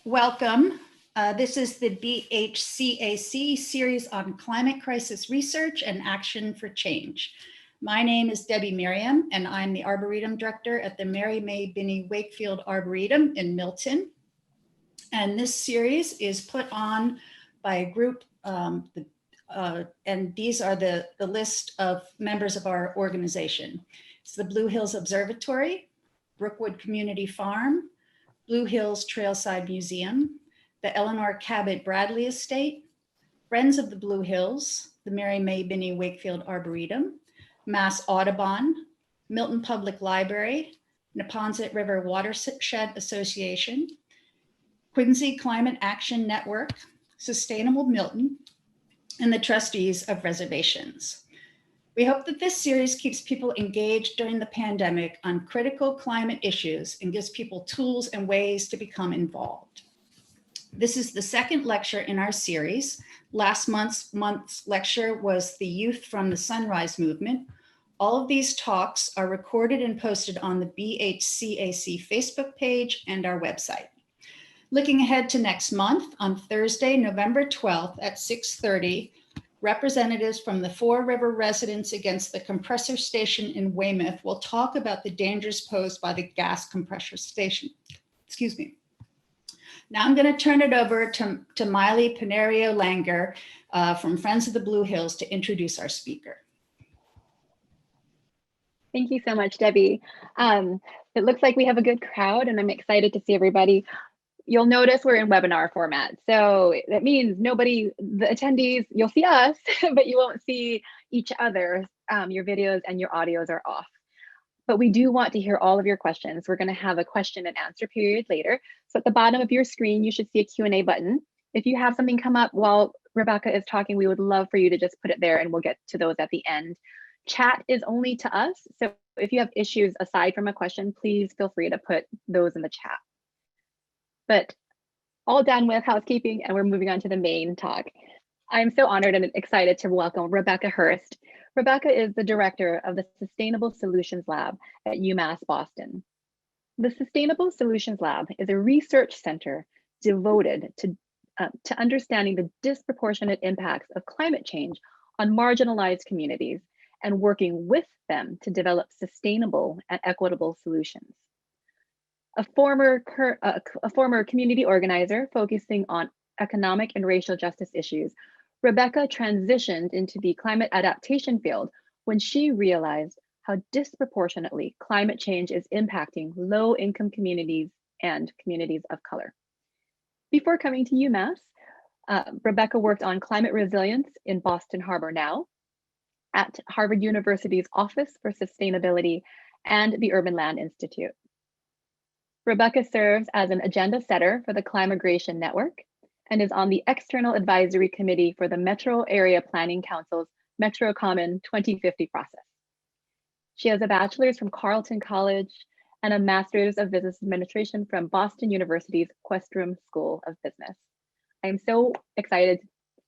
Welcome. This is the BHCAC series on climate crisis research and action for change. My name is Debbie Merriam, and I'm the Arboretum Director at the Mary May Binney Wakefield Arboretum in Milton. And this series is put on by a group, and these are the list of members of our organization. It's the Blue Hills Observatory, Brookwood Community Farm, Blue Hills Trailside Museum, the Eleanor Cabot Bradley Estate, Friends of the Blue Hills, the Mary May Binney Wakefield Arboretum, Mass Audubon, Milton Public Library, Neponset River Watershed Association, Quincy Climate Action Network, Sustainable Milton, and the trustees of reservations. We hope that this series keeps people engaged during the pandemic on critical climate issues and gives people tools and ways to become involved. This is the second lecture in our series. Last month's lecture was the Youth from the Sunrise Movement. All of these talks are recorded and posted on the BHCAC Facebook page and our website. Looking ahead to next month, on Thursday, November 12th at 6:30, representatives from the Four River Residents Against the Compressor Station in Weymouth will talk about the dangers posed by the gas compressor station. Excuse me. Now I'm going to turn it over to Miley Panerio Langer from Friends of the Blue Hills to introduce our speaker. Thank you so much, Debbie. It looks like we have a good crowd and I'm excited to see everybody. You'll notice we're in webinar format. So that means the attendees, you'll see us, but you won't see each other. Your videos and your audios are off. But we do want to hear all of your questions. We're going to have a question and answer period later. So at the bottom of your screen, you should see a Q&A button. If you have something come up while Rebecca is talking, we would love for you to just put it there and we'll get to those at the end. Chat is only to us. So if you have issues aside from a question, please feel free to put those in the chat. But all done with housekeeping and we're moving on to the main talk. I'm so honored and excited to welcome Rebecca Hurst. Rebecca is the director of the Sustainable Solutions Lab at UMass Boston. The Sustainable Solutions Lab is a research center devoted to understanding the disproportionate impacts of climate change on marginalized communities and working with them to develop sustainable and equitable solutions. A former community organizer focusing on economic and racial justice issues, Rebecca transitioned into the climate adaptation field when she realized how disproportionately climate change is impacting low-income communities and communities of color. Before coming to UMass, Rebecca worked on climate resilience in Boston Harbor Now, at Harvard University's Office for Sustainability and the Urban Land Institute. Rebecca serves as an agenda setter for the Climigration Network and is on the External Advisory Committee for the Metro Area Planning Council's Metro Common 2050 process. She has a bachelor's from Carleton College and a master's of business administration from Boston University's Questrom School of Business. I am so excited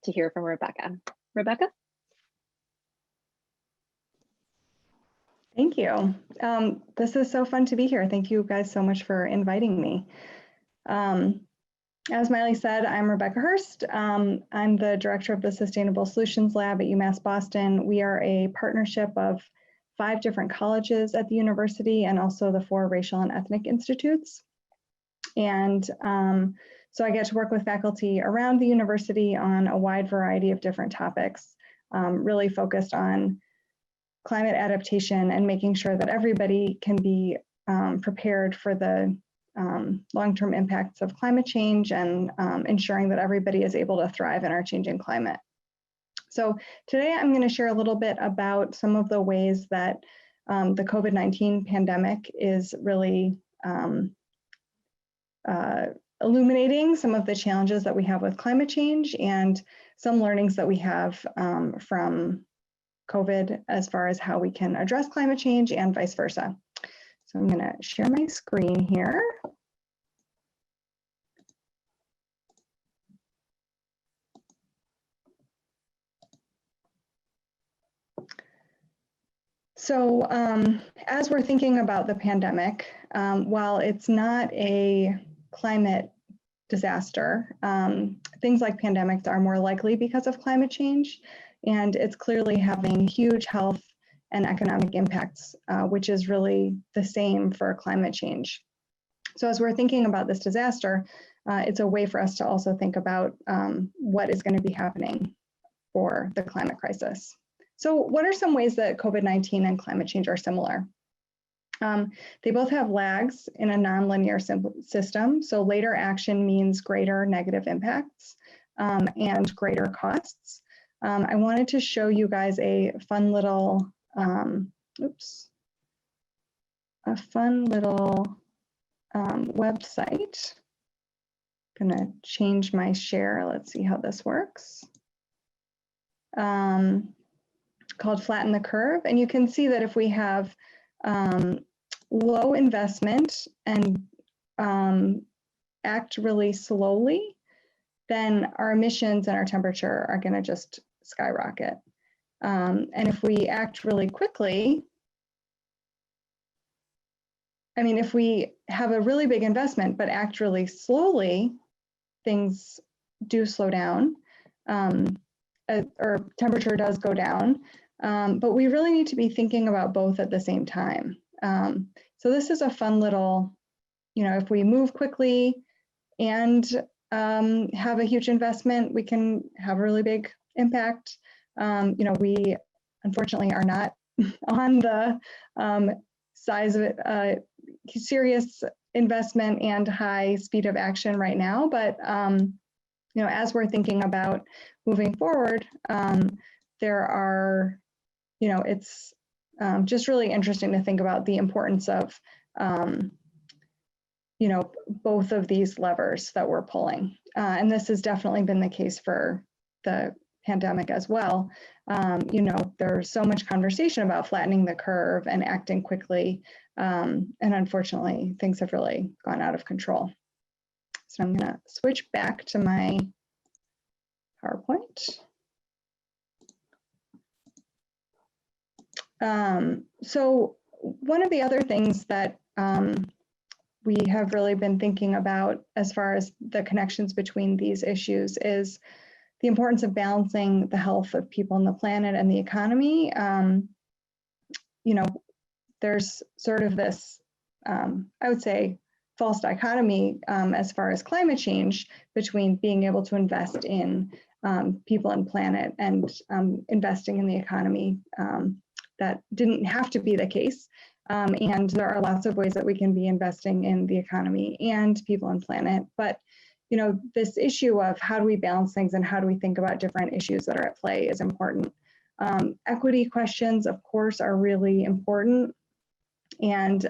to hear from Rebecca. Rebecca? Thank you. This is so fun to be here. Thank you guys so much for inviting me. As Miley said, I'm Rebecca Hurst. I'm the director of the Sustainable Solutions Lab at UMass Boston. We are a partnership of 5 different colleges at the university and also the 4 racial and ethnic institutes. And so I get to work with faculty around the university on a wide variety of different topics, really focused on climate adaptation and making sure that everybody can be prepared for the long-term impacts of climate change and ensuring that everybody is able to thrive in our changing climate. So today I'm going to share a little bit about some of the ways that the COVID-19 pandemic is really illuminating some of the challenges that we have with climate change and some learnings that we have from COVID as far as how we can address climate change and vice versa. So I'm going to share my screen here. So as we're thinking about the pandemic, while it's not a climate disaster. Things like pandemics are more likely because of climate change, and it's clearly having huge health and economic impacts, which is really the same for climate change. So as we're thinking about this disaster, it's a way for us to also think about what is going to be happening for the climate crisis. So what are some ways that COVID-19 and climate change are similar? They both have lags in a nonlinear system. So later action means greater negative impacts and greater costs. I wanted to show you guys a fun little, website. I'm gonna change my share. Let's see how this works. Called Flatten the Curve. And you can see that if we have low investment and act really slowly, then our emissions and our temperature are going to just skyrocket. And if we act really quickly, I mean, if we have a really big investment but act really slowly, things do slow down, or temperature does go down. But we really need to be thinking about both at the same time. So this is a fun little, if we move quickly and have a huge investment, we can have a really big impact. We unfortunately are not on the size of it, serious investment and high speed of action right now. But as we're thinking about moving forward, there are, it's just really interesting to think about the importance of, both of these levers that we're pulling. And this has definitely been the case for the pandemic as well. There's so much conversation about flattening the curve and acting quickly. And unfortunately, things have really gone out of control. So I'm going to switch back to my PowerPoint. So one of the other things that we have really been thinking about as far as the connections between these issues is the importance of balancing the health of people on the planet and the economy. There's sort of this, I would say, false dichotomy as far as climate change between being able to invest in people and planet and investing in the economy. That didn't have to be the case. And there are lots of ways that we can be investing in the economy and people and planet. But, this issue of how do we balance things and how do we think about different issues that are at play is important. Equity questions, of course, are really important. And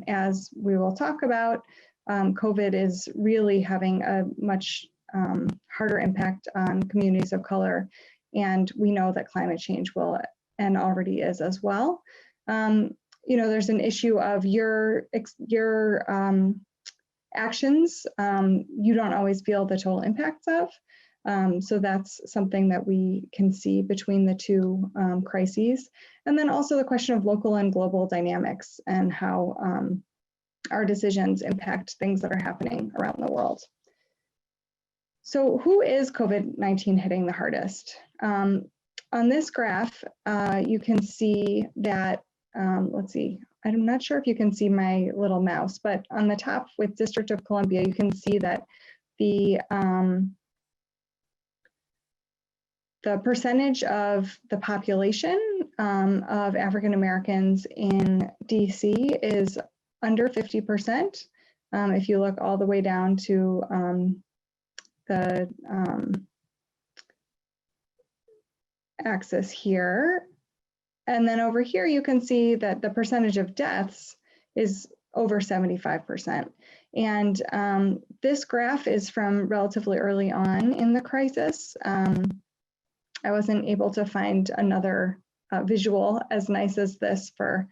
as we will talk about, COVID is really having a much harder impact on communities of color. And we know that climate change will and already is as well. There's an issue of your actions you don't always feel the total impacts of. So that's something that we can see between the two crises. And then also the question of local and global dynamics and how our decisions impact things that are happening around the world. So who is COVID-19 hitting the hardest? On this graph, you can see that, let's see, I'm not sure if you can see my little mouse, but on the top with District of Columbia, you can see that the percentage of the population of African Americans in DC is under 50%. If you look all the way down to the axis here. And then over here, you can see that the percentage of deaths is over 75%. And this graph is from relatively early on in the crisis. I wasn't able to find another visual as nice as this for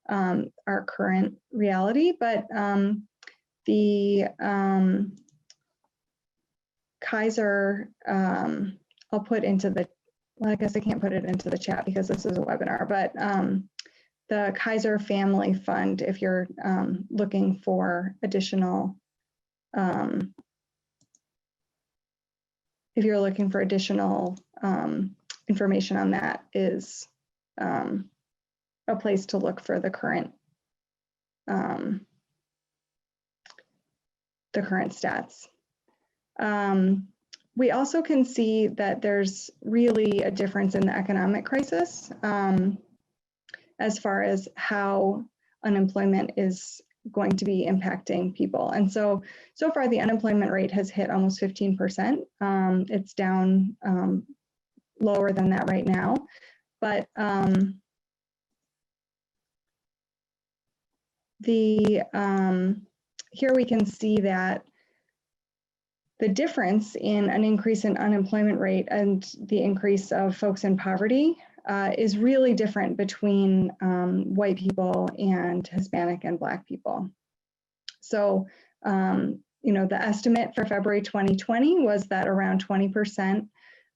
our current reality, but the Kaiser, I'll put into the, well, I guess I can't put it into the chat because this is a webinar, but the Kaiser Family Fund, if you're looking for additional if you're looking for additional information on that, is a place to look for the current stats. We also can see that there's really a difference in the economic crisis as far as how unemployment is going to be impacting people. And so far the unemployment rate has hit almost 15%. It's down lower than that right now, but here we can see that the difference in an increase in unemployment rate and the increase of folks in poverty is really different between white people and Hispanic and Black people. So, the estimate for February 2020 was that around 20%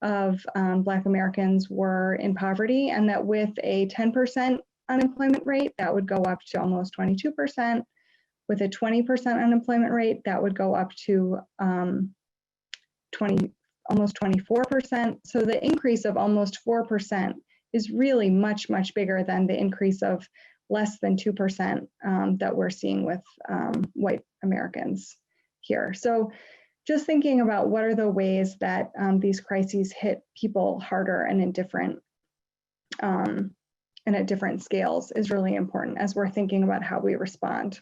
of Black Americans were in poverty, and that with a 10% unemployment rate, that would go up to almost 22%. With a 20% unemployment rate, that would go up to almost 24%. So the increase of almost 4% is really much, much bigger than the increase of less than 2% that we're seeing with white Americans here. So just thinking about what are the ways that these crises hit people harder and in different and at different scales is really important as we're thinking about how we respond.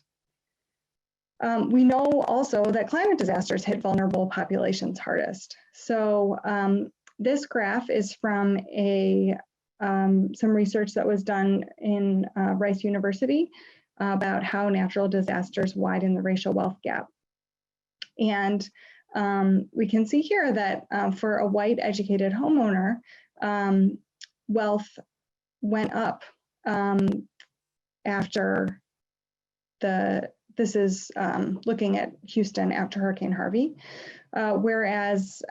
We know also that climate disasters hit vulnerable populations hardest. So this graph is from some research that was done in Rice University about how natural disasters widen the racial wealth gap. And we can see here that for a white educated homeowner, wealth went up after this is looking at Houston after Hurricane Harvey, whereas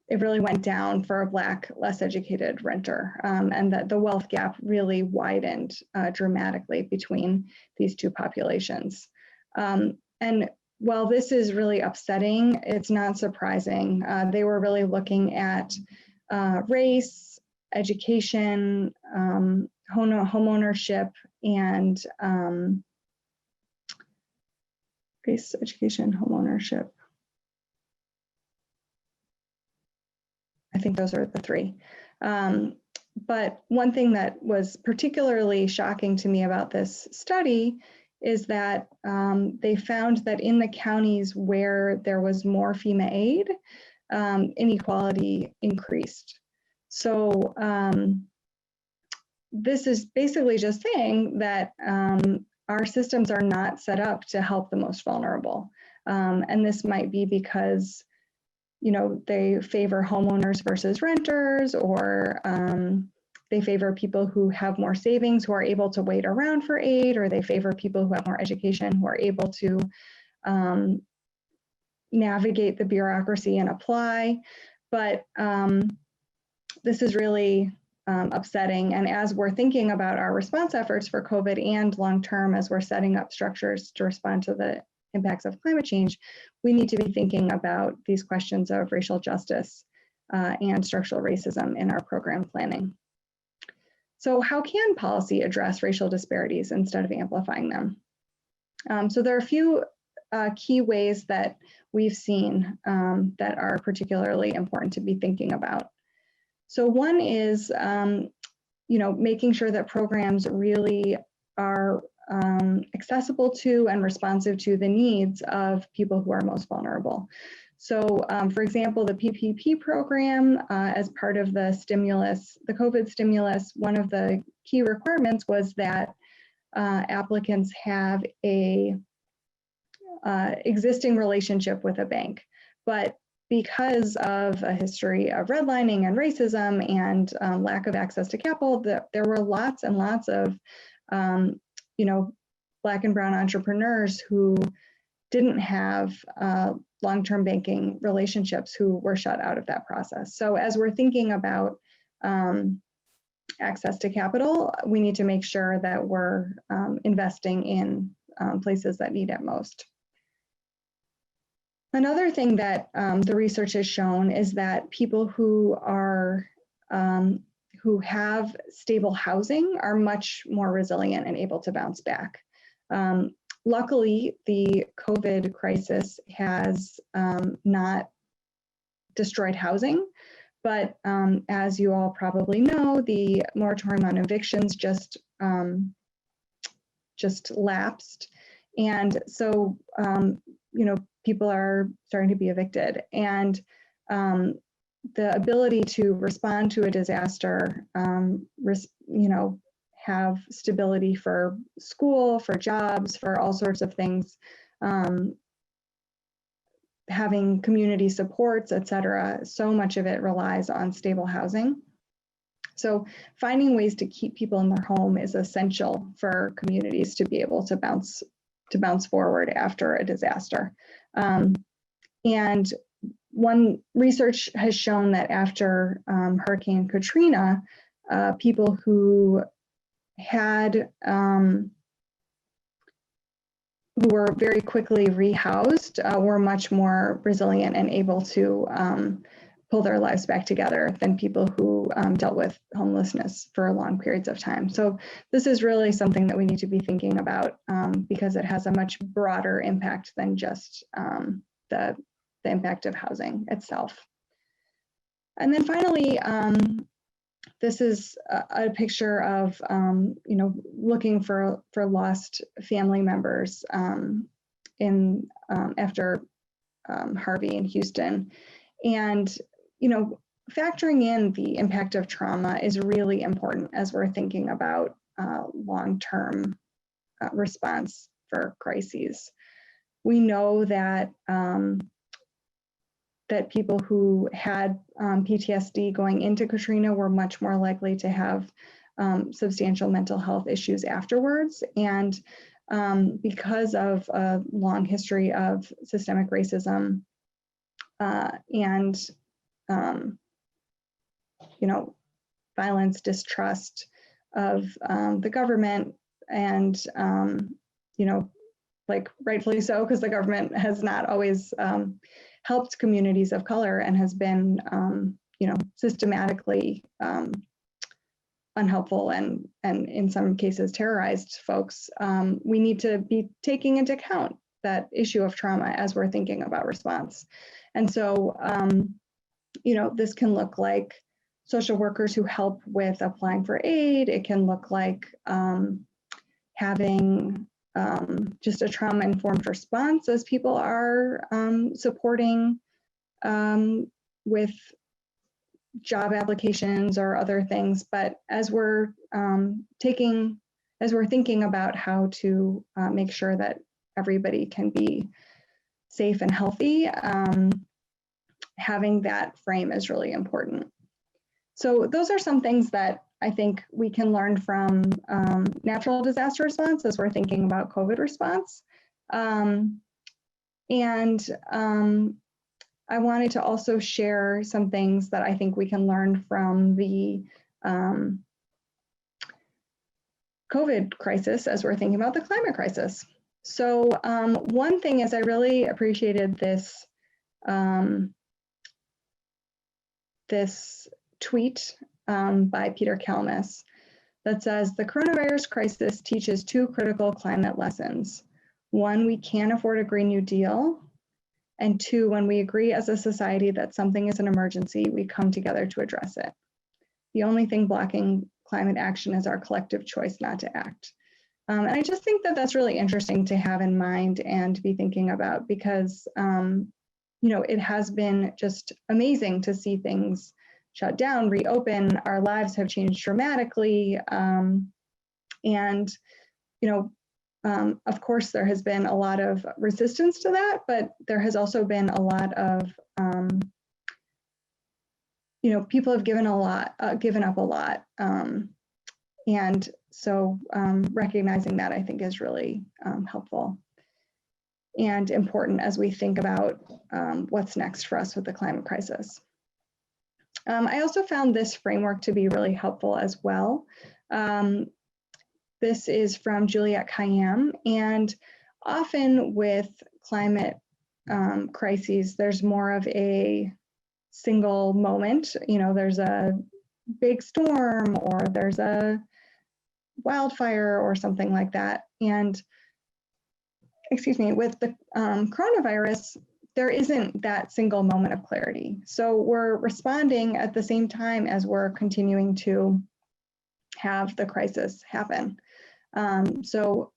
it really went down for a Black, less educated renter, and that the wealth gap really widened dramatically between these two populations. And while this is really upsetting, it's not surprising. They were really looking at race, education, homeownership, and race, education, homeownership. I think those are the three. But one thing that was particularly shocking to me about this study is that they found that in the counties where there was more FEMA aid, inequality increased. So this is basically just saying that our systems are not set up to help the most vulnerable. And this might be because, they favor homeowners versus renters, or they favor people who have more savings, who are able to wait around for aid, or they favor people who have more education, who are able to navigate the bureaucracy and apply. But this is really upsetting. And as we're thinking about our response efforts for COVID and long-term, as we're setting up structures to respond to the impacts of climate change, we need to be thinking about these questions of racial justice and structural racism in our program planning. So how can policy address racial disparities instead of amplifying them? So there are a few key ways that we've seen that are particularly important to be thinking about. So one is, making sure that programs really are accessible to and responsive to the needs of people who are most vulnerable. So for example, the PPP program, as part of the stimulus, the COVID stimulus, one of the key requirements was that applicants have a existing relationship with a bank. But because of a history of redlining and racism and lack of access to capital, there were lots and lots of Black and brown entrepreneurs who didn't have long-term banking relationships who were shut out of that process. So as we're thinking about access to capital, we need to make sure that we're investing in places that need it most. Another thing that the research has shown is that people who have stable housing are much more resilient and able to bounce back. Luckily, the COVID crisis has not destroyed housing, but as you all probably know, the moratorium on evictions just lapsed, and so people are starting to be evicted, and the ability to respond to a disaster, have stability for school, for jobs, for all sorts of things, having community supports, et cetera. So much of it relies on stable housing. So finding ways to keep people in their home is essential for communities to be able to bounce forward after a disaster. And one research has shown that after Hurricane Katrina, people who were very quickly rehoused were much more resilient and able to pull their lives back together than people who dealt with homelessness for long periods of time. So this is really something that we need to be thinking about because it has a much broader impact than just the impact of housing itself. And then finally, this is a picture of looking for lost family members after Harvey in Houston, and factoring in the impact of trauma is really important as we're thinking about long-term response for crises. We know that that people who had PTSD going into Katrina were much more likely to have substantial mental health issues afterwards. And because of a long history of systemic racism and violence, distrust of the government, and rightfully so, because the government has not always helped communities of color and has been, systematically unhelpful and in some cases terrorized folks. We need to be taking into account that issue of trauma as we're thinking about response. And so, this can look like social workers who help with applying for aid. It can look like having just a trauma-informed response as people are supporting with job applications or other things. But as we're thinking about how to make sure that everybody can be safe and healthy, having that frame is really important. So those are some things that I think we can learn from natural disaster response as we're thinking about COVID response. I wanted to also share some things that I think we can learn from the COVID crisis as we're thinking about the climate crisis. So one thing is I really appreciated this tweet by Peter Kalmus that says, the coronavirus crisis teaches two critical climate lessons. One, we can't afford a Green New Deal. And two, when we agree as a society that something is an emergency, we come together to address it. The only thing blocking climate action is our collective choice not to act. And I just think that that's really interesting to have in mind and be thinking about because, it has been just amazing to see things shut down, reopen. Our lives have changed dramatically. Of course, there has been a lot of resistance to that, but there has also been a lot of, people have given up a lot. And so recognizing that I think is really helpful and important as we think about what's next for us with the climate crisis. I also found this framework to be really helpful as well. This is from Juliette Kayyem, and often with climate crises, there's more of a single moment. There's a big storm or there's a wildfire or something like that. And excuse me, with the coronavirus, there isn't that single moment of clarity. So we're responding at the same time as we're continuing to have the crisis happen. So,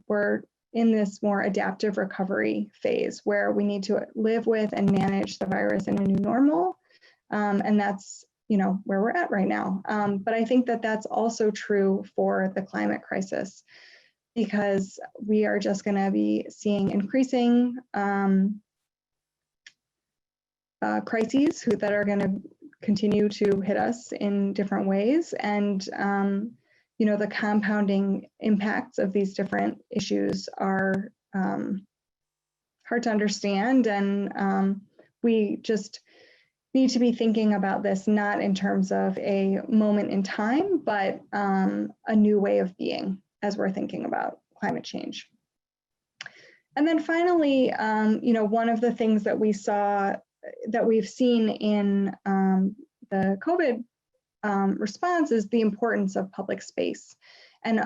we're in this more adaptive recovery phase where we need to live with and manage the virus in a new normal. And that's, where we're at right now. But I think that that's also true for the climate crisis, because we are just going to be seeing increasing crises that are going to continue to hit us in different ways. And, the compounding impacts of these different issues are hard to understand. And we just need to be thinking about this not in terms of a moment in time, but a new way of being as we're thinking about climate change. And then finally, one of the things that we saw, that we've seen in the COVID response is the importance of public space, and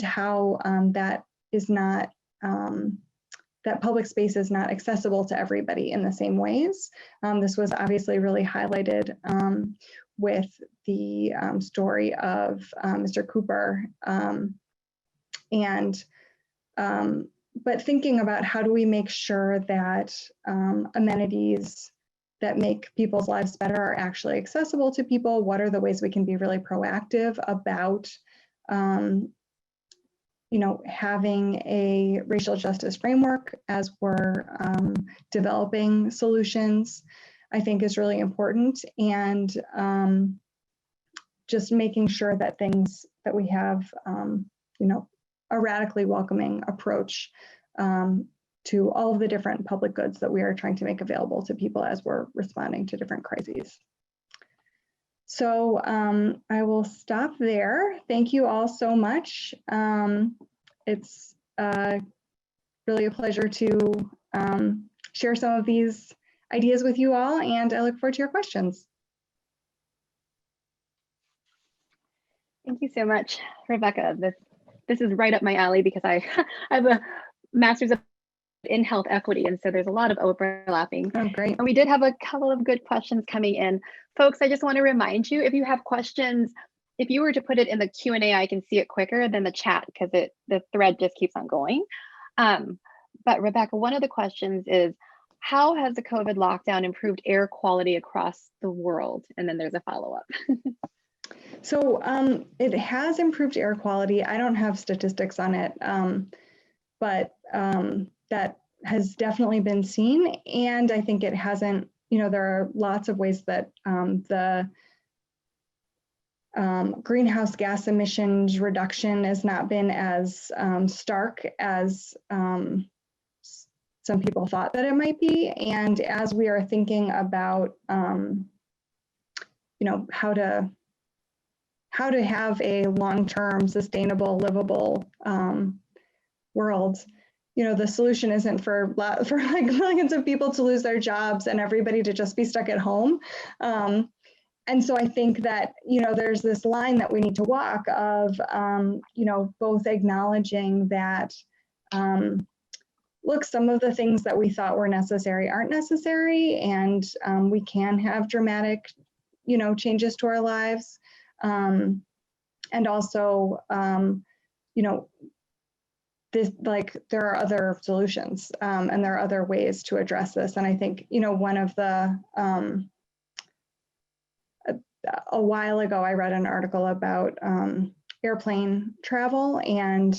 how that is not, that public space is not accessible to everybody in the same ways. This was obviously really highlighted with the story of Mr. Cooper. But thinking about how do we make sure that amenities that make people's lives better are actually accessible to people? What are the ways we can be really proactive about having a racial justice framework as we're developing solutions, I think is really important. And just making sure that things that we have, a radically welcoming approach to all of the different public goods that we are trying to make available to people as we're responding to different crises. So I will stop there. Thank you all so much. It's really a pleasure to share some of these ideas with you all, and I look forward to your questions. Thank you so much, Rebecca. This is right up my alley because I have a master's in health equity, and so there's a lot of overlapping. Oh, great. And we did have a couple of good questions coming in. Folks, I just want to remind you, if you have questions, if you were to put it in the Q&A, I can see it quicker than the chat because the thread just keeps on going. But Rebecca, one of the questions is, how has the COVID lockdown improved air quality across the world? And then there's a follow-up. So it has improved air quality. I don't have statistics on it, but that has definitely been seen. And I think it hasn't, there are lots of ways that the greenhouse gas emissions reduction has not been as stark as some people thought that it might be. And as we are thinking about, how to have a long-term, sustainable, livable world, the solution isn't for like millions of people to lose their jobs and everybody to just be stuck at home. And so I think that, there's this line that we need to walk of, both acknowledging that, look, some of the things that we thought were necessary aren't necessary, and we can have dramatic, changes to our lives. And also, there are other solutions, and there are other ways to address this. And I think, one of the, a while ago, I read an article about airplane travel, and,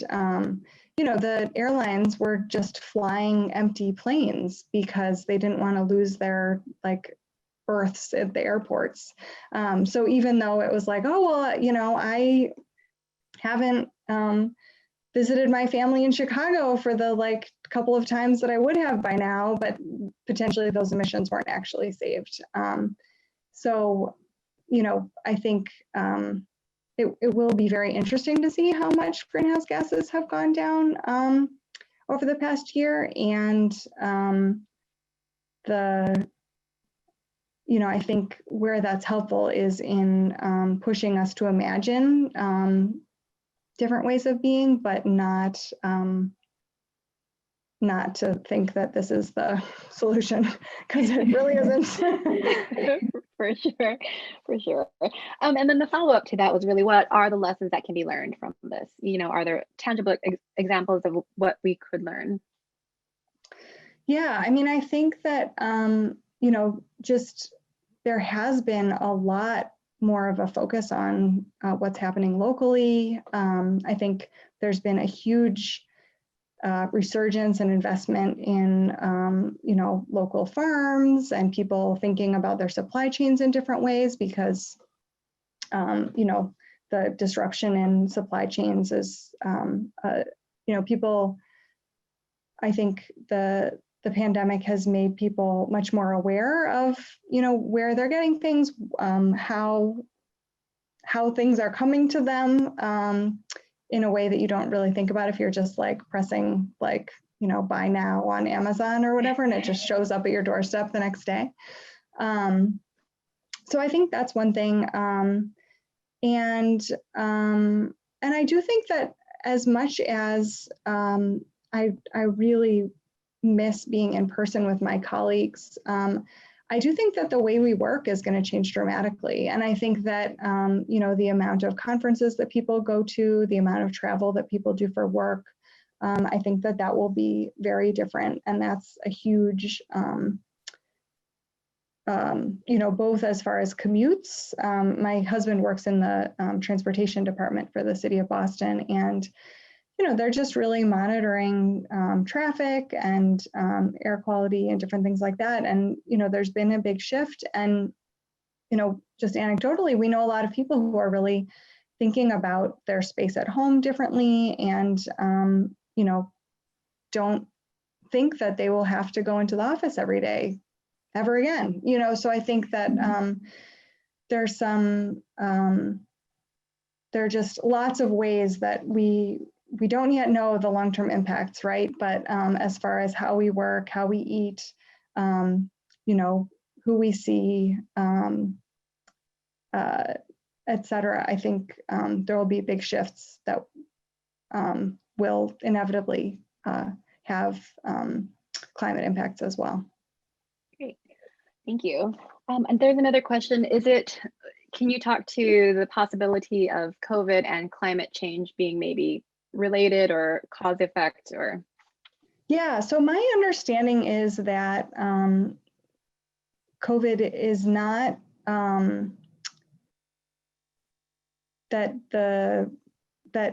the airlines were just flying empty planes because they didn't want to lose their berths at the airports. So even though it was like, oh, well, I haven't visited my family in Chicago for the couple of times that I would have by now, but potentially those emissions weren't actually saved. So, I think it will be very interesting to see how much greenhouse gases have gone down over the past year. And I think where that's helpful is in pushing us to imagine different ways of being, but not to think that this is the solution, because it really isn't. For sure, for sure. And then the follow-up to that was really, what are the lessons that can be learned from this? Are there tangible examples of what we could learn? Yeah, I mean, I think that, just there has been a lot more of a focus on what's happening locally. I think there's been a huge resurgence and investment in, local farms and people thinking about their supply chains in different ways, because, the disruption in supply chains is, people, I think the pandemic has made people much more aware of, where they're getting things, how things are coming to them, in a way that you don't really think about if you're just like pressing buy now on Amazon or whatever, and it just shows up at your doorstep the next day. So I think that's one thing. And I do think that as much as I really miss being in person with my colleagues, I do think that the way we work is going to change dramatically. And I think that, the amount of conferences that people go to, the amount of travel that people do for work, I think that will be very different. And that's a huge, both as far as commutes. My husband works in the transportation department for the city of Boston, and they're just really monitoring traffic and air quality and different things like that. And, there's been a big shift. And, just anecdotally, we know a lot of people who are really thinking about their space at home differently, and, don't think that they will have to go into the office every day ever again. So I think that there's some, there are just lots of ways that we don't yet know the long-term impacts, right? But as far as how we work, how we eat, who we see, et cetera, I think there will be big shifts that will inevitably have climate impacts as well. Great, thank you. And there's another question. Can you talk to the possibility of COVID and climate change being maybe related or cause effect or? Yeah, so my understanding is that COVID is not, that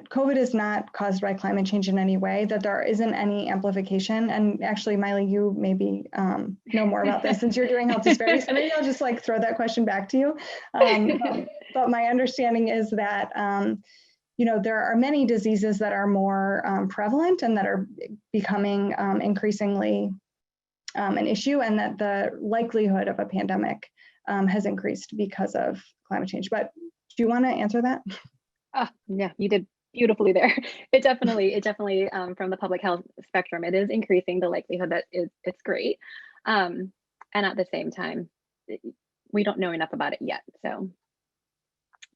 COVID is not caused by climate change in any way, that there isn't any amplification. And actually, Miley, you maybe know more about this since you're doing health disparities. So maybe I'll just throw that question back to you. But my understanding is that, there are many diseases that are more prevalent and that are becoming increasingly an issue, and that the likelihood of a pandemic has increased because of climate change. But do you want to answer that? Oh, yeah, you did beautifully there. It definitely, from the public health spectrum, it is increasing the likelihood that it's great. And at the same time, we don't know enough about it yet. So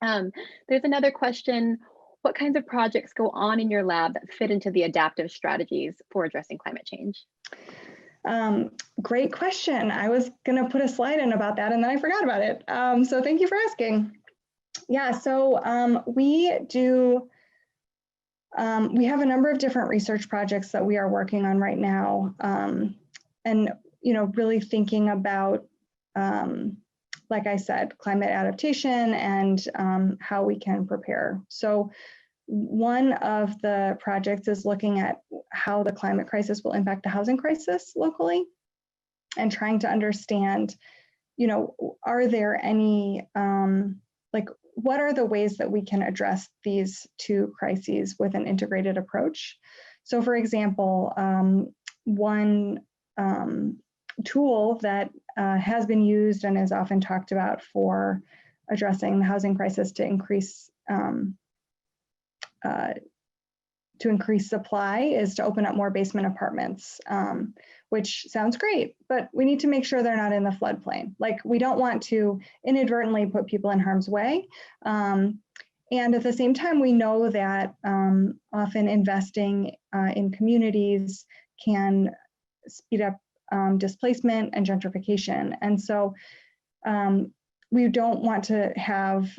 there's another question. What kinds of projects go on in your lab that fit into the adaptive strategies for addressing climate change? Great question. I was going to put a slide in about that and then I forgot about it. So thank you for asking. Yeah, so we have a number of different research projects that we are working on right now, and really thinking about, like I said, climate adaptation and how we can prepare. So one of the projects is looking at how the climate crisis will impact the housing crisis locally, and trying to understand, are there any what are the ways that we can address these two crises with an integrated approach? So for example, one tool that has been used and is often talked about for addressing the housing crisis to increase to increase supply is to open up more basement apartments, which sounds great, but we need to make sure they're not in the floodplain. Like, we don't want to inadvertently put people in harm's way. And at the same time, we know that often investing in communities can speed up displacement and gentrification. And so we don't want to have,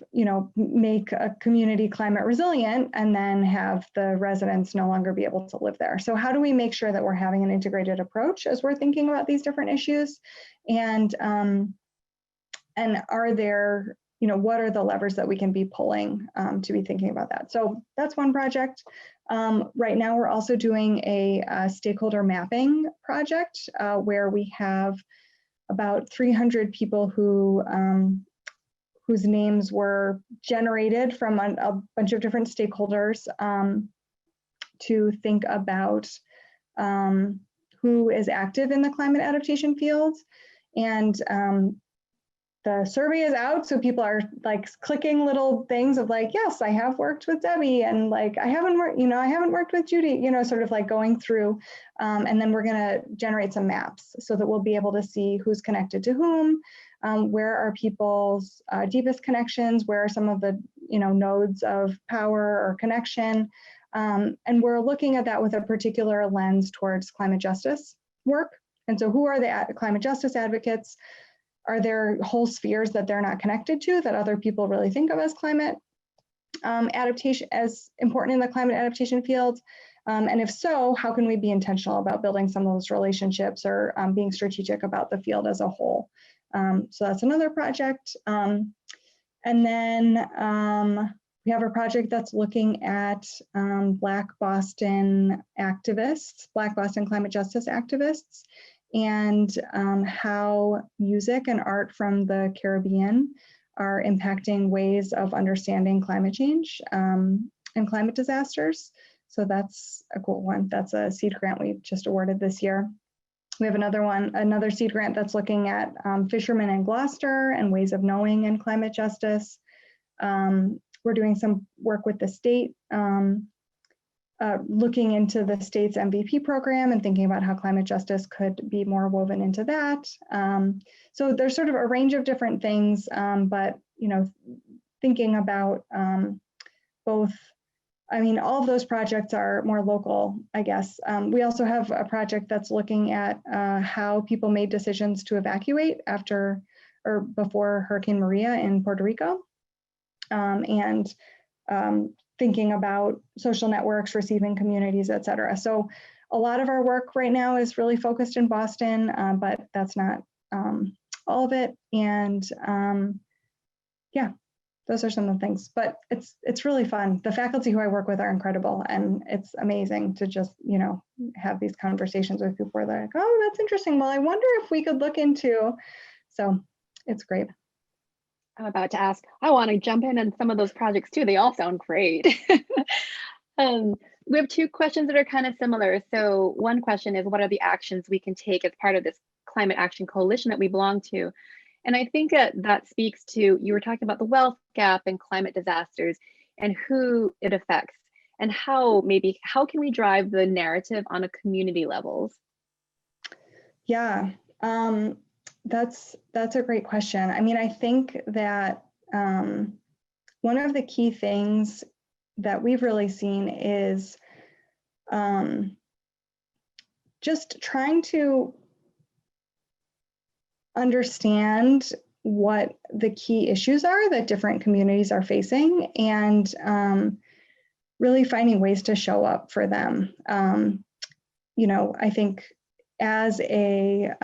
make a community climate resilient and then have the residents no longer be able to live there. So how do we make sure that we're having an integrated approach as we're thinking about these different issues? And are there, what are the levers that we can be pulling to be thinking about that? So that's one project. Right now, we're also doing a stakeholder mapping project where we have about 300 people who whose names were generated from a bunch of different stakeholders to think about who is active in the climate adaptation field. And the survey is out, so people are like clicking little things of like, yes, I have worked with Debbie, and like I haven't worked with Judy, sort of like going through, and then we're gonna generate some maps so that we'll be able to see who's connected to whom, where are people's deepest connections, where are some of the nodes of power or connection, and we're looking at that with a particular lens towards climate justice work. And so, who are the climate justice advocates? Are there whole spheres that they're not connected to that other people really think of as climate adaptation, as important in the climate adaptation field? And if so, how can we be intentional about building some of those relationships or being strategic about the field as a whole? So that's another project. And then we have a project that's looking at Black Boston activists, Black Boston climate justice activists, and how music and art from the Caribbean are impacting ways of understanding climate change and climate disasters. So that's a cool one. That's a seed grant we just awarded this year. We have another seed grant that's looking at fishermen in Gloucester and ways of knowing in climate justice. We're doing some work with the state, looking into the state's MVP program and thinking about how climate justice could be more woven into that. So there's sort of a range of different things, but thinking about both. I mean, all of those projects are more local, I guess. We also have a project that's looking at how people made decisions to evacuate after or before Hurricane Maria in Puerto Rico, and thinking about social networks, receiving communities, et cetera. So a lot of our work right now is really focused in Boston, but that's not all of it. And yeah, those are some of the things, but it's really fun. The faculty who I work with are incredible, and it's amazing to just, have these conversations with people where they're like, oh, that's interesting. Well, I wonder if we could look into, so it's great. I'm about to ask, I want to jump in on some of those projects too. They all sound great. We have two questions that are kind of similar. So one question is, what are the actions we can take as part of this climate action coalition that we belong to? And I think that speaks to, you were talking about the wealth gap and climate disasters and who it affects and how can we drive the narrative on a community levels? Yeah. That's a great question. I mean, I think that one of the key things that we've really seen is just trying to understand what the key issues are that different communities are facing, and really finding ways to show up for them. I think as a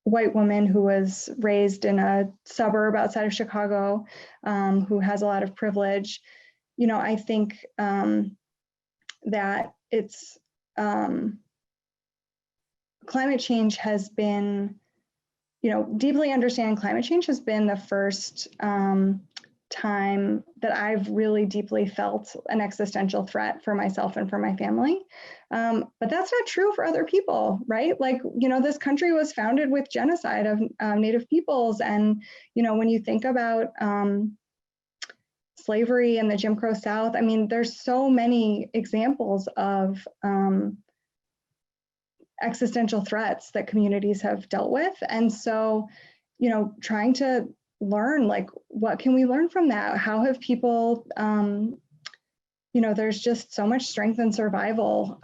white woman who was raised in a suburb outside of Chicago, who has a lot of privilege, I think that it's climate change has been, deeply understanding climate change has been the first time that I've really deeply felt an existential threat for myself and for my family. But that's not true for other people, right? Like, this country was founded with genocide of Native peoples. And, when you think about slavery in the Jim Crow South. I mean, there's so many examples of existential threats that communities have dealt with. And so, you know, trying to learn, like, what can we learn from that? How have people, you know, there's just so much strength and survival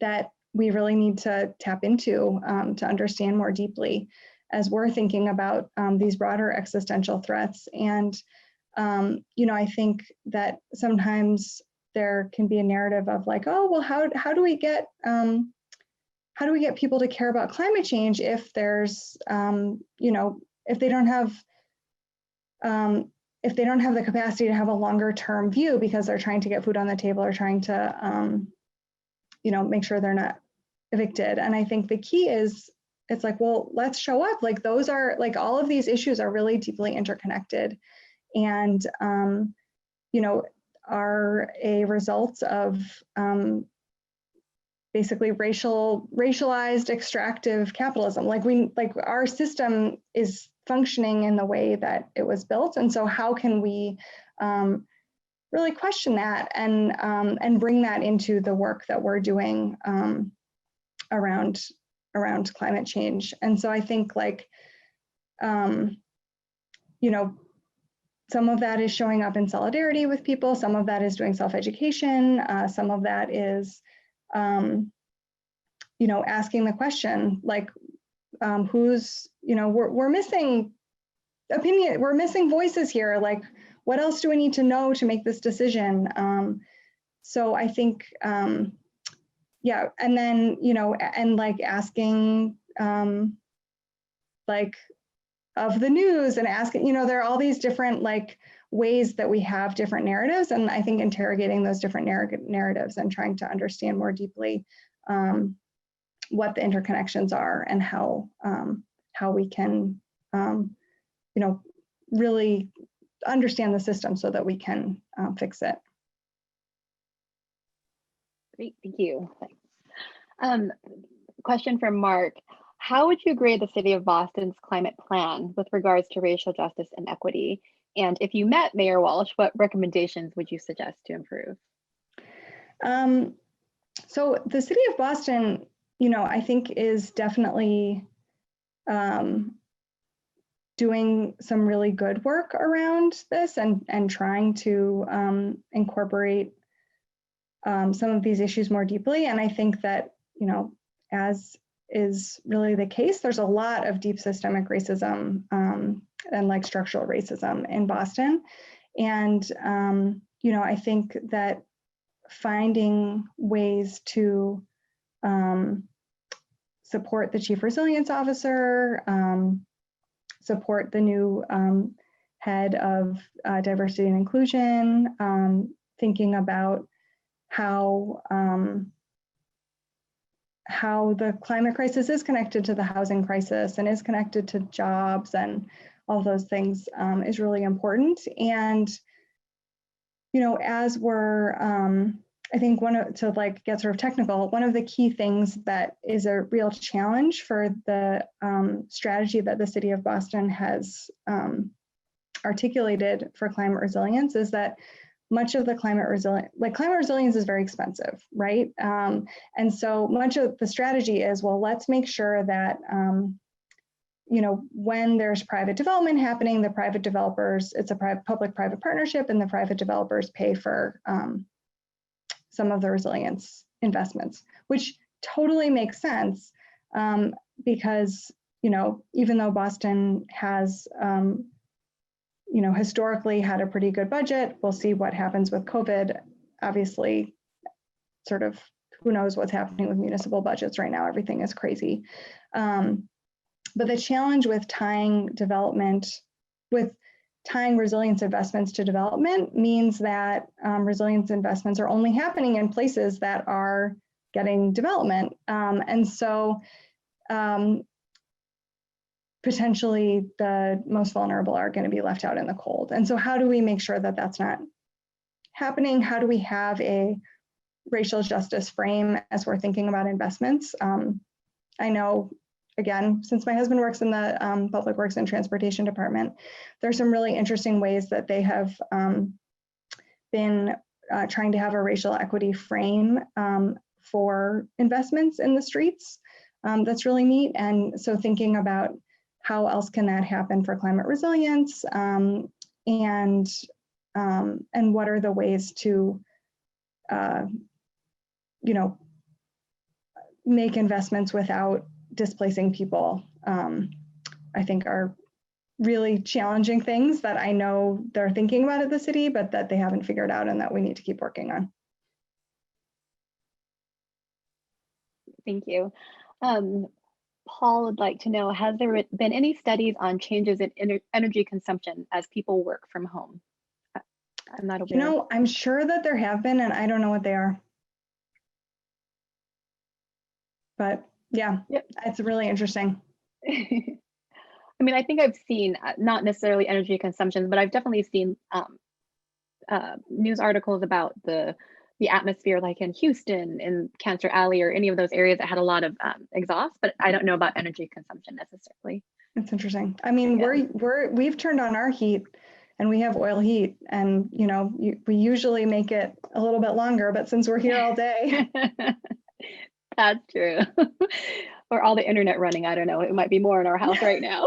that we really need to tap into to understand more deeply as we're thinking about these broader existential threats. And, you know, I think that sometimes there can be a narrative of like, oh, well, how do we get people to care about climate change if there's, you know, if they don't have the capacity to have a longer term view because they're trying to get food on the table or trying to, you know, make sure they're not evicted. And I think the key is, it's like, well, let's show up. Like, those are, like, all of these issues are really deeply interconnected and, you know, are a result of basically racialized extractive capitalism. Like, our system is functioning in the way that it was built. And so how can we really question that and bring that into the work that we're doing around climate change? And so I think, like, you know, some of that is showing up in solidarity with people. Some of that is doing self-education. Some of that is, you know, asking the question, like, who's, you know, we're missing opinion, we're missing voices here. Like, what else do we need to know to make this decision? So I think, yeah, and then, you know, and like asking, like, of the news and asking, you know, there are all these different, like, ways that we have different narratives. And I think interrogating those different narratives and trying to understand more deeply what the interconnections are and how we can, you know, really understand the system so that we can fix it. Great, thank you. Question from Mark. How would you grade the City of Boston's climate plan with regards to racial justice and equity? And if you met Mayor Walsh, what recommendations would you suggest to improve? So the City of Boston, you know, I think is definitely doing some really good work around this and trying to incorporate some of these issues more deeply. And I think that, you know, as is really the case, there's a lot of deep systemic racism and like structural racism in Boston. And, you know, I think that finding ways to support the Chief Resilience Officer, support the new head of diversity and inclusion, thinking about how the climate crisis is connected to the housing crisis and is connected to jobs and all those things is really important. And, you know, as we're, I think to like get sort of technical, one of the key things that is a real challenge for the strategy that the City of Boston has articulated for climate resilience is that much of the climate resilience is very expensive, right? And so much of the strategy is, well, let's make sure that, you know, when there's private development happening, the private developers, it's a public-private partnership, and the private developers pay for some of the resilience investments, which totally makes sense because, you know, even though Boston has, you know, historically had a pretty good budget. We'll see what happens with COVID. Obviously, sort of who knows what's happening with municipal budgets right now. Everything is crazy. But the challenge with tying resilience investments to development means that resilience investments are only happening in places that are getting development. And so potentially the most vulnerable are going to be left out in the cold. And so how do we make sure that that's not happening? How do we have a racial justice frame as we're thinking about investments? I know again, since my husband works in the Public Works and Transportation Department, there's some really interesting ways that they have been trying to have a racial equity frame for investments in the streets. That's really neat. And so thinking about how else can that happen for climate resilience, and what are the ways to, make investments without displacing people, I think are really challenging things that I know they're thinking about at the city, but that they haven't figured out and that we need to keep working on. Thank you. Paul would like to know, has there been any studies on changes in energy consumption as people work from home? I'm not aware. I'm sure that there have been, and I don't know what they are. But yeah, yep. It's really interesting. I mean, I think I've seen, not necessarily energy consumption, but I've definitely seen news articles about the atmosphere, like in Houston, in Cancer Alley, or any of those areas that had a lot of exhaust, but I don't know about energy consumption necessarily. That's interesting. I mean, yeah. We've turned on our heat and we have oil heat, and we usually make it a little bit longer, but since we're here all day. That's true. Or all the internet running, I don't know, it might be more in our house right now.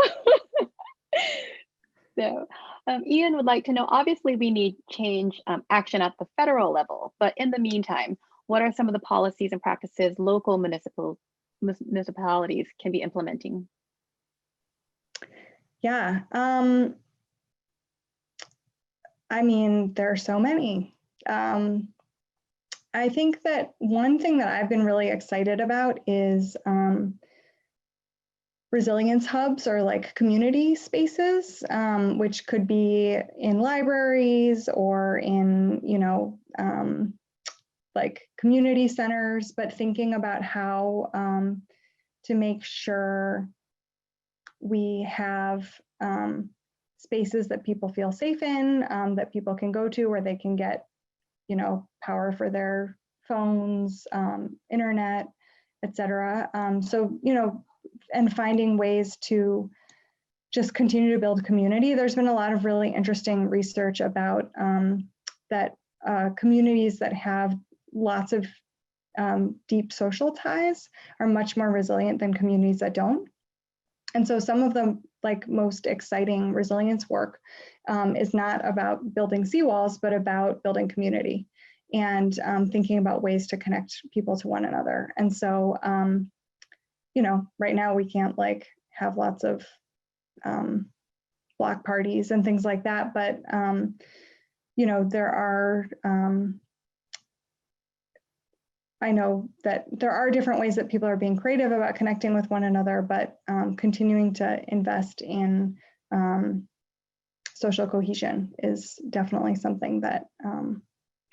So Ian would like to know, obviously we need change action at the federal level, but in the meantime, what are some of the policies and practices local municipalities can be implementing? Yeah, I mean, there are so many. I think that one thing that I've been really excited about is resilience hubs, or like community spaces, which could be in libraries or in, like community centers, but thinking about how to make sure we have spaces that people feel safe in, that people can go to, where they can get power for their phones, internet, etc. So, and finding ways to just continue to build community. There's been a lot of really interesting research about that communities that have lots of deep social ties are much more resilient than communities that don't. And so some of the most exciting resilience work is not about building seawalls, but about building community and thinking about ways to connect people to one another. And so, right now we can't have lots of block parties and things like that, but there are, I know that there are different ways that people are being creative about connecting with one another, but continuing to invest in social cohesion is definitely something that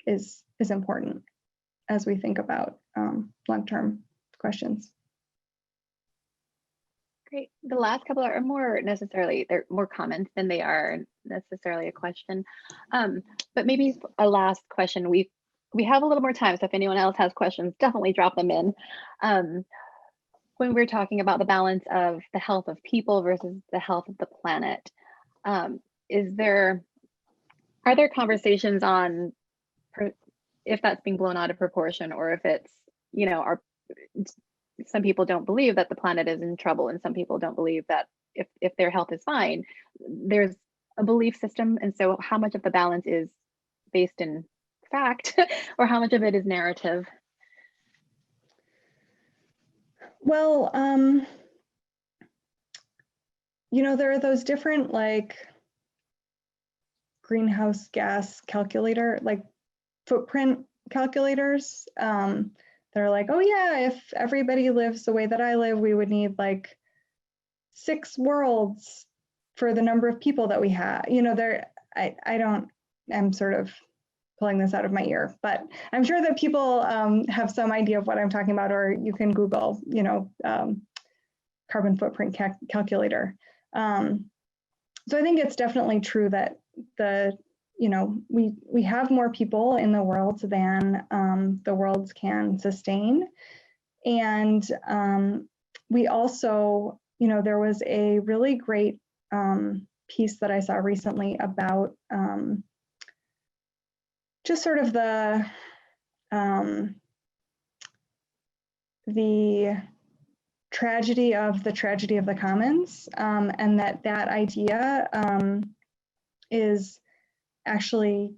is important as we think about long-term questions. Great. The last couple are more necessarily, they're more comments than they are necessarily a question. But maybe a last question. We have a little more time, so if anyone else has questions, definitely drop them in. When we're talking about the balance of the health of people versus the health of the planet, are there conversations on if that's being blown out of proportion, or if it's, some people don't believe that the planet is in trouble, and some people don't believe that if their health is fine. There's a belief system, and so how much of the balance is based in fact, or how much of it is narrative? Well, there are those different greenhouse gas calculator, footprint calculators that are oh yeah, if everybody lives the way that I live, we would need 6 worlds for the number of people that we have. I'm sort of pulling this out of my ear, but I'm sure that people have some idea of what I'm talking about, or you can Google, carbon footprint calculator. So I think it's definitely true that we have more people in the world than the world can sustain, and we also, there was a really great piece that I saw recently about just sort of the tragedy of the commons, and that idea is actually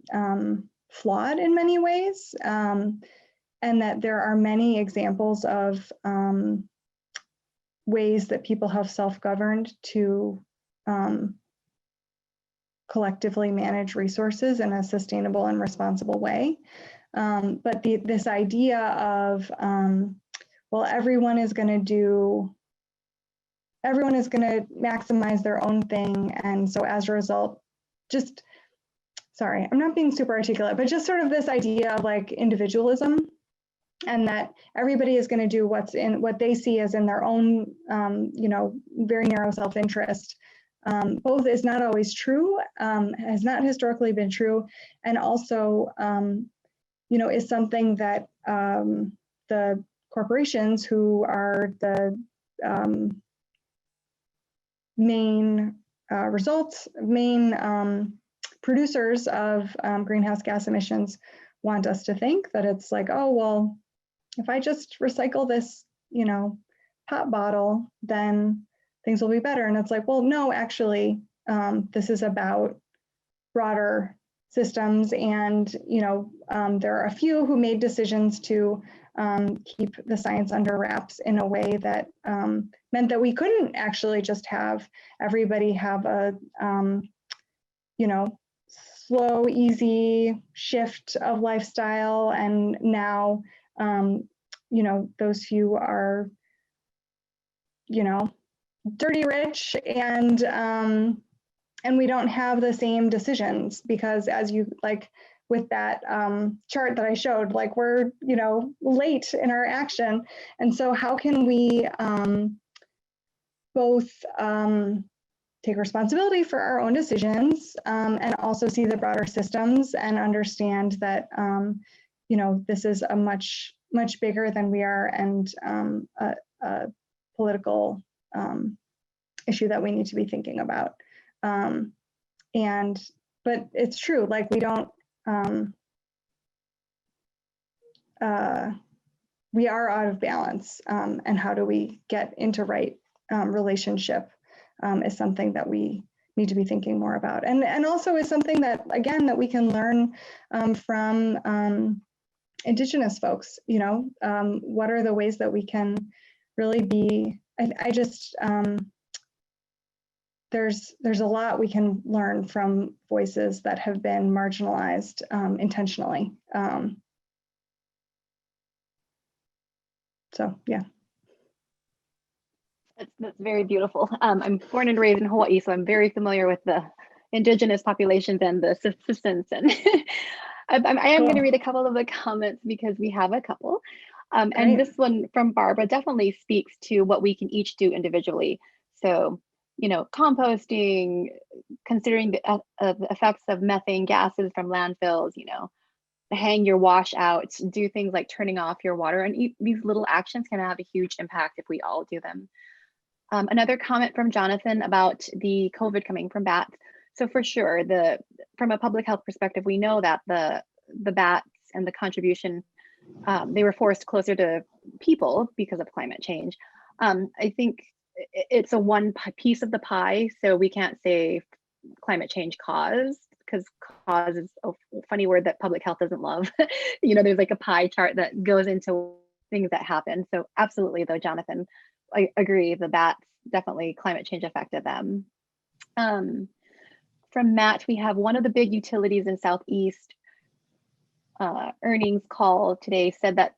flawed in many ways, and that there are many examples of ways that people have self-governed to collectively manage resources in a sustainable and responsible way. But this idea of, well, everyone is going to maximize their own thing. And so as a result, sorry, I'm not being super articulate, but just sort of this idea of like individualism, and that everybody is going to do what they see as in their own, very narrow self-interest. Both is not always true, has not historically been true, and also, is something that the corporations, who are the main producers of greenhouse gas emissions, want us to think that it's like, oh, well, if I just recycle this, pop bottle, then things will be better. And it's like, well, no, actually, this is about broader systems. And, there are a few who made decisions to keep the science under wraps in a way that meant that we couldn't actually just have everybody have a, slow, easy shift of lifestyle. And now, those few are, dirty rich, and we don't have the same decisions, because as you like with that chart that I showed, like we're, late in our action. And so how can we both take responsibility for our own decisions, and also see the broader systems and understand that, this is a much bigger than we are, and a political issue that we need to be thinking about. But it's true, like we don't, we are out of balance, and how do we get into right relationship is something that we need to be thinking more about, and also is something that, again, that we can learn from Indigenous folks. What are the ways that we can really be, there's a lot we can learn from voices that have been marginalized intentionally. So yeah. That's very beautiful. I'm born and raised in Hawaii, so I'm very familiar with the Indigenous populations and the subsistence. And I am going to read a couple of the comments because we have a couple. And this one from Barbara definitely speaks to what we can each do individually. So, composting, considering the effects of methane gases from landfills, hang your wash out, do things like turning off your water. And these little actions can have a huge impact if we all do them. Another comment from Jonathan about the COVID coming from bats. So for sure, from a public health perspective, we know that the bats and the contribution, they were forced closer to people because of climate change. I think it's a one piece of the pie, so we can't say climate change caused, because cause is a funny word that public health doesn't love. There's like a pie chart that goes into things that happen. So absolutely though, Jonathan, I agree, the bats, definitely climate change affected them. From Matt, we have one of the big utilities in Southeast earnings call today said that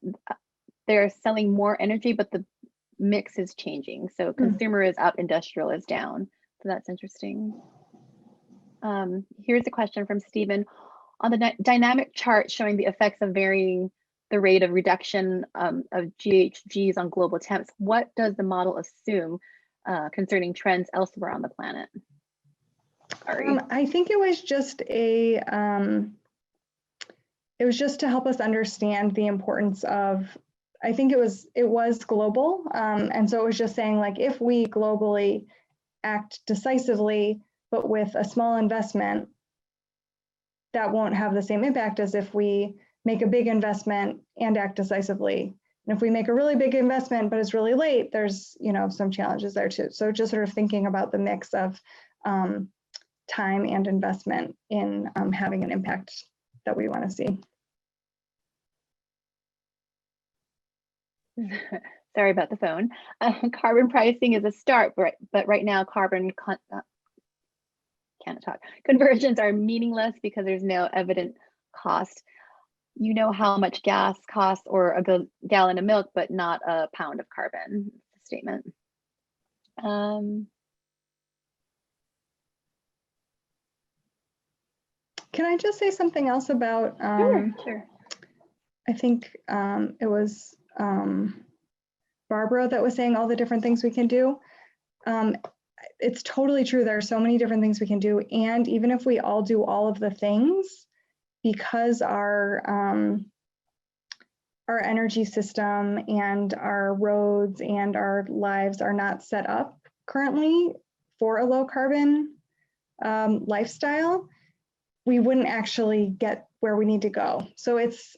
they're selling more energy, but the mix is changing. So consumer is up, industrial is down. So that's interesting. Here's a question from Stephen. On the dynamic chart showing the effects of varying the rate of reduction of GHGs on global temps, what does the model assume concerning trends elsewhere on the planet? I think it was just it was just to help us understand the importance of I think it was global. And so it was just saying, like, if we globally act decisively, but with a small investment, that won't have the same impact as if we make a big investment and act decisively. And if we make a really big investment, but it's really late, there's, you know, some challenges there too. So just sort of thinking about the mix of time and investment in having an impact that we want to see. Sorry about the phone. Carbon pricing is a start, but right now conversions are meaningless because there's no evident cost. You know how much gas costs or a gallon of milk, but not a pound of carbon. Statement. Can I just say something else about? Sure. I think it was Barbara that was saying all the different things we can do. It's totally true. There are so many different things we can do. And even if we all do all of the things, because our energy system and our roads and our lives are not set up currently for a low carbon lifestyle, we wouldn't actually get where we need to go. So it's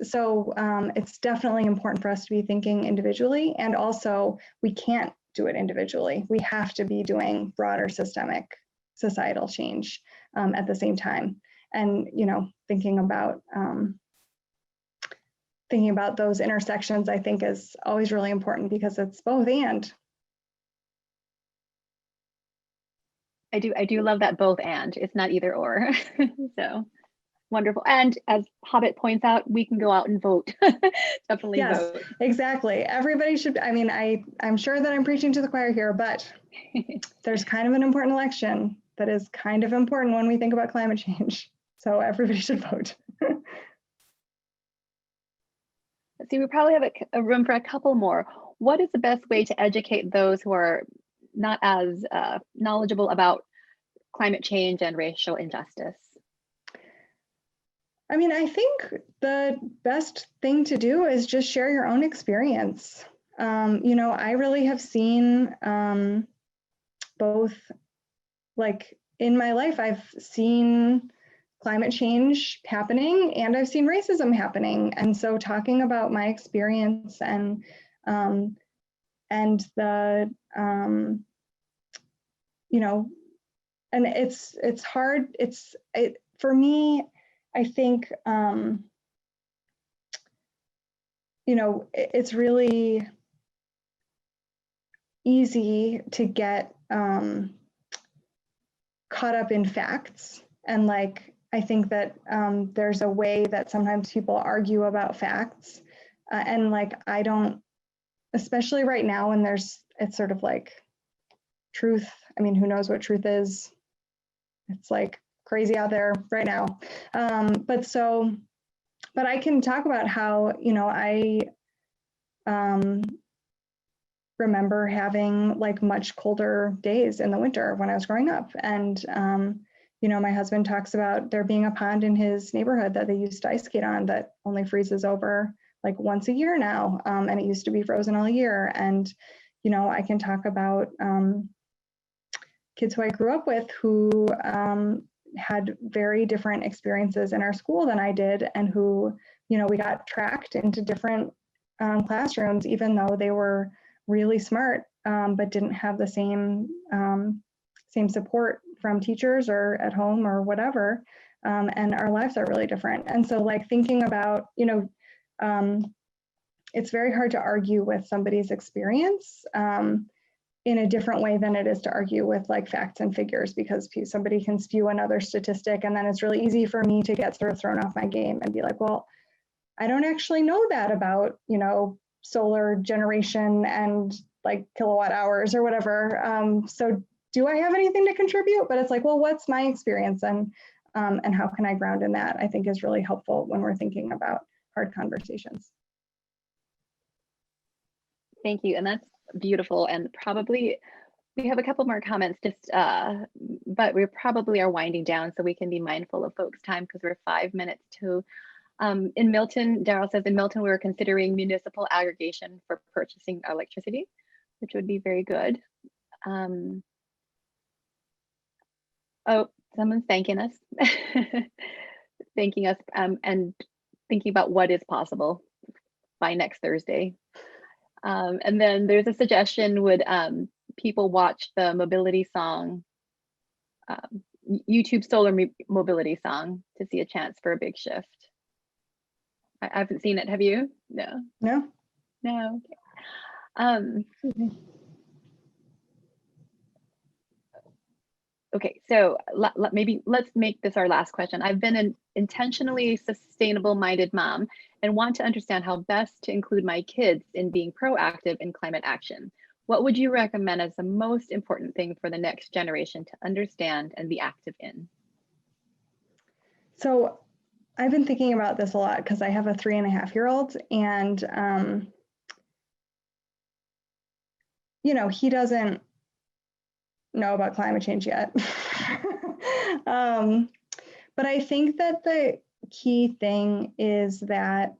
definitely important for us to be thinking individually, and also we can't do it individually. We have to be doing broader systemic societal change at the same time. And, you know, thinking about those intersections, I think, is always really important because it's both and. I do love that both and. It's not either or. So wonderful. And as Hobbit points out, we can go out and vote. Definitely yes, vote. Exactly. Everybody should. I mean, I'm sure that I'm preaching to the choir here, but there's kind of an important election that is kind of important when we think about climate change. So everybody should vote. Let's see, we probably have a room for a couple more. What is the best way to educate those who are not as knowledgeable about climate change and racial injustice? I mean, I think the best thing to do is just share your own experience. You know, I really have seen both, like in my life, I've seen climate change happening and I've seen racism happening. And so talking about my experience and the, you know, and it's hard. For me, I think, you know, it's really easy to get caught up in facts. And like, I think that there's a way that sometimes people argue about facts. And like, I don't, especially right now when it's sort of like truth. I mean, who knows what truth is? It's like crazy out there right now. But I can talk about how, you know, I remember having like much colder days in the winter when I was growing up. And, you know, my husband talks about there being a pond in his neighborhood that they used to ice skate on that only freezes over like once a year now. And it used to be frozen all year. And, you know, I can talk about kids who I grew up with who had very different experiences in our school than I did, and who, you know, we got tracked into different classrooms, even though they were really smart, but didn't have the same support from teachers or at home or whatever. And our lives are really different. And so like thinking about, you know, it's very hard to argue with somebody's experience in a different way than it is to argue with like facts and figures, because somebody can spew another statistic and then it's really easy for me to get sort of thrown off my game and be like, well, I don't actually know that about, you know, solar generation and like kilowatt hours or whatever. So do I have anything to contribute? But it's like, well, what's my experience and how can I ground in that? I think is really helpful when we're thinking about hard conversations. Thank you, and that's beautiful. And probably we have a couple more comments, just but we probably are winding down, so we can be mindful of folks' time because we're 5 minutes to In Milton, Daryl says, in Milton, we were considering municipal aggregation for purchasing electricity, which would be very good. Oh, someone's thanking us, thanking us, and thinking about what is possible by next Thursday. And then there's a suggestion, would people watch the mobility song, YouTube solar mobility song, to see a chance for a big shift? I haven't seen it. Have you? No. No. No. Okay. Okay, so maybe let's make this our last question. I've been an intentionally sustainable-minded mom and want to understand how best to include my kids in being proactive in climate action. What would you recommend as the most important thing for the next generation to understand and be active in? So I've been thinking about this a lot because I have a 3.5-year-old, and you know, he doesn't know about climate change yet. But I think that the key thing is that,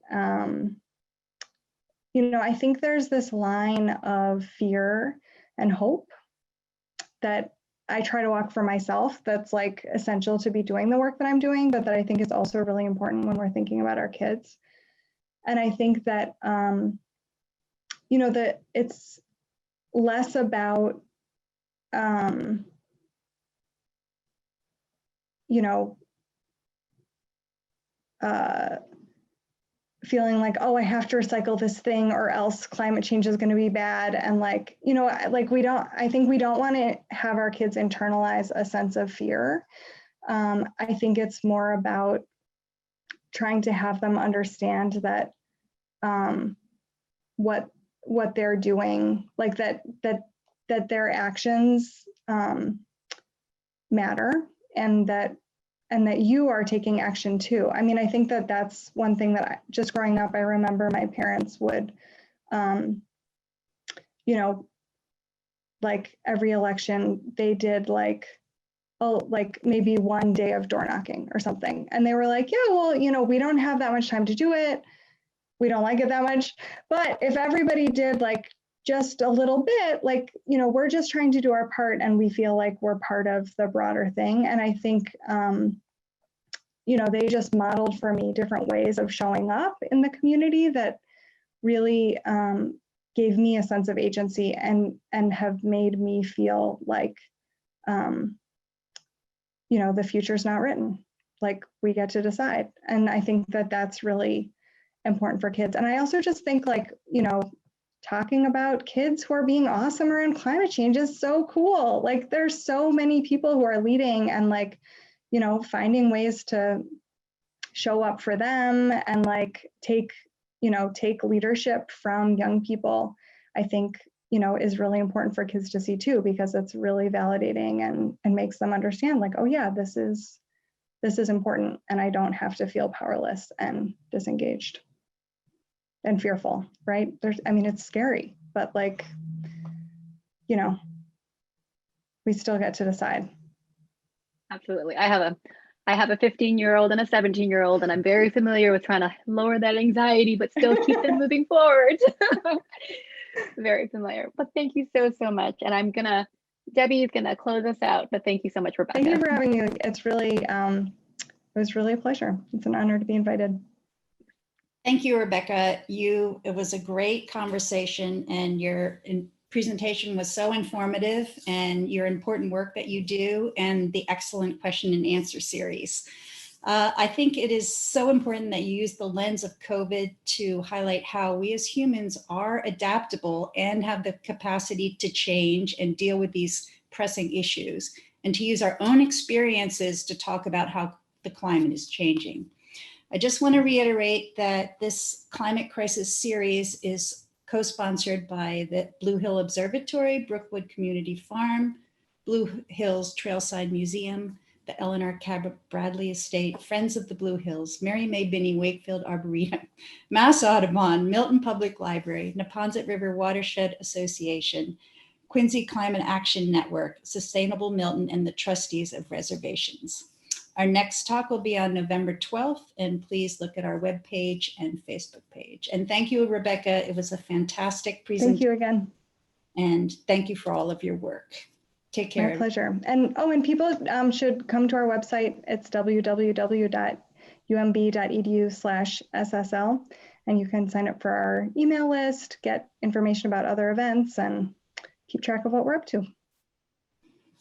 you know, I think there's this line of fear and hope that I try to walk for myself, that's like essential to be doing the work that I'm doing, but that I think is also really important when we're thinking about our kids. And I think that, you know, that it's less about, you know, feeling like, oh, I have to recycle this thing or else climate change is going to be bad. And like, you know, like I think we don't want to have our kids internalize a sense of fear. I think it's more about trying to have them understand that what they're doing, like that their actions matter, and that you are taking action too. I mean, I think that that's one thing that just growing up, I remember my parents would, you know, like every election they did like, oh, like maybe one day of door knocking or something. And they were like, yeah, well, you know, we don't have that much time to do it. We don't like it that much. But if everybody did like just a little bit, like, you know, we're just trying to do our part and we feel like we're part of the broader thing. And I think, you know, they just modeled for me different ways of showing up in the community that really gave me a sense of agency and have made me feel like, you know, the future's not written, like we get to decide. And I think that that's really important for kids. And I also just think like, you know, talking about kids who are being awesome around climate change is so cool. Like there's so many people who are leading and like, you know, finding ways to show up for them and like take leadership from young people, I think, you know, is really important for kids to see too, because it's really validating and makes them understand like, oh yeah, this is important and I don't have to feel powerless and disengaged and fearful, right? I mean, it's scary, but like, you know, we still get to decide. Absolutely. I have a 15-year-old and a 17-year-old, and I'm very familiar with trying to lower that anxiety, but still keep them moving forward. Very familiar, but thank you so much. And Debbie is gonna close us out, but thank you so much, Rebecca. Thank you for having me. It's really, it was really a pleasure. It's an honor to be invited. Thank you, Rebecca. It was a great conversation, and your presentation was so informative, and your important work that you do, and the excellent question and answer series. I think it is so important that you use the lens of COVID to highlight how we as humans are adaptable and have the capacity to change and deal with these pressing issues, and to use our own experiences to talk about how the climate is changing. I just want to reiterate that this climate crisis series is co-sponsored by the Blue Hill Observatory, Brookwood Community Farm, Blue Hills Trailside Museum, the Eleanor Cabot Bradley Estate, Friends of the Blue Hills, Mary May Binney Wakefield Arboretum, Mass Audubon, Milton Public Library, Neponset River Watershed Association, Quincy Climate Action Network, Sustainable Milton, and the trustees of reservations. Our next talk will be on November 12th, and please look at our webpage and Facebook page. And thank you, Rebecca. It was a fantastic Thank presentation. you again. And thank you for all of your work. Take care. My pleasure. And and people should come to our website. It's www.umb.edu/SSL, and you can sign up for our email list, get information about other events, and keep track of what we're up to.